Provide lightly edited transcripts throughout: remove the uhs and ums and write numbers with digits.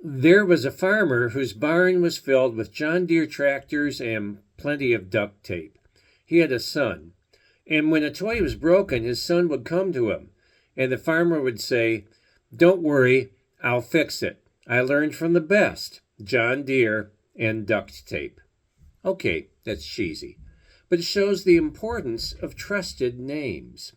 There was a farmer whose barn was filled with John Deere tractors and plenty of duct tape. He had a son, and when a toy was broken, his son would come to him, and the farmer would say, "Don't worry, I'll fix it. I learned from the best, John Deere and duct tape." Okay, that's cheesy, but it shows the importance of trusted names.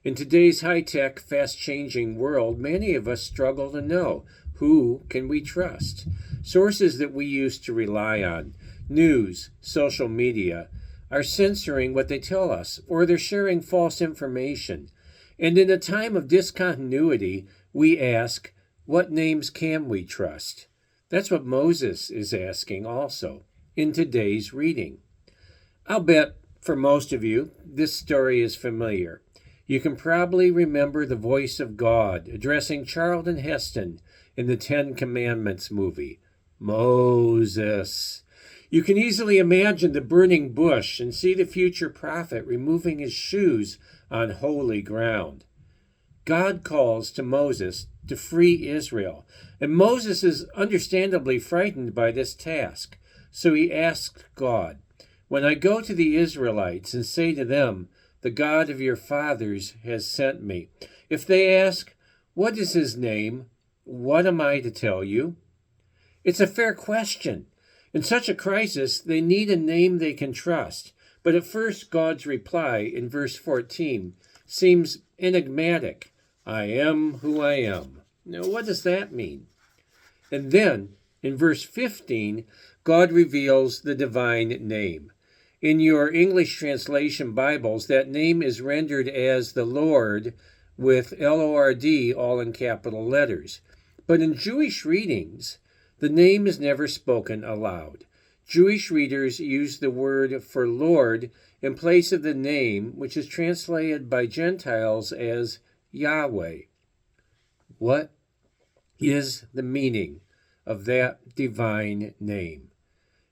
In today's high-tech, fast-changing world, many of us struggle to know who can we trust. Sources that we used to rely on, news, social media, are censoring what they tell us, or they're sharing false information. And in a time of discontinuity, we ask, what names can we trust? That's what Moses is asking also in today's reading. I'll bet for most of you, this story is familiar. You can probably remember the voice of God addressing Charlton Heston in the Ten Commandments movie. Moses. You can easily imagine the burning bush and see the future prophet removing his shoes on holy ground. God calls to Moses to free Israel, and Moses is understandably frightened by this task. So he asks God, "When I go to the Israelites and say to them, 'The God of your fathers has sent me,' if they ask, 'What is his name?' what am I to tell you?" It's a fair question. In such a crisis, they need a name they can trust. But at first, God's reply in verse 14 seems enigmatic. "I am who I am." Now, what does that mean? And then, in verse 15, God reveals the divine name. In your English translation Bibles, that name is rendered as the Lord with Lord all in capital letters. But in Jewish readings, the name is never spoken aloud. Jewish readers use the word for Lord in place of the name, which is translated by Gentiles as Yahweh. What is the meaning of that divine name?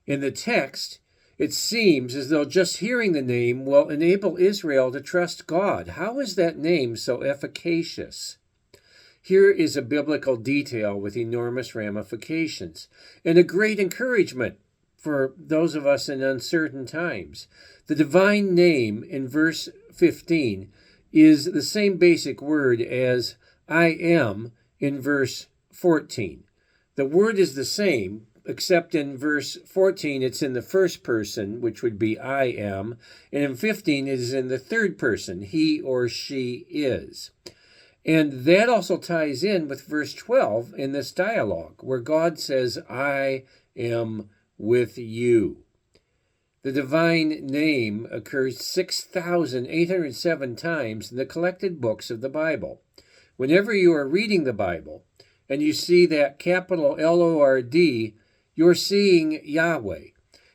In the text, it seems as though just hearing the name will enable Israel to trust God. How is that name so efficacious? Here is a biblical detail with enormous ramifications and a great encouragement for those of us in uncertain times. The divine name in verse 15 is the same basic word as "I am" in verse 14. The word is the same, except in verse 14 it's in the first person, which would be "I am," and in 15 it is in the third person, "he" or "she" is. And that also ties in with verse 12 in this dialogue, where God says, "I am with you." The divine name occurs 6,807 times in the collected books of the Bible. Whenever you are reading the Bible and you see that capital Lord, you're seeing Yahweh.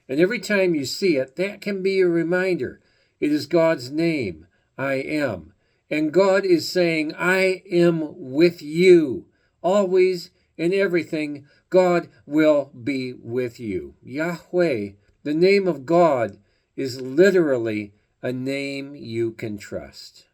And every time you see it, that can be a reminder. It is God's name, "I am." And God is saying, "I am with you." Always, in everything, God will be with you. Yahweh, the name of God, is literally a name you can trust.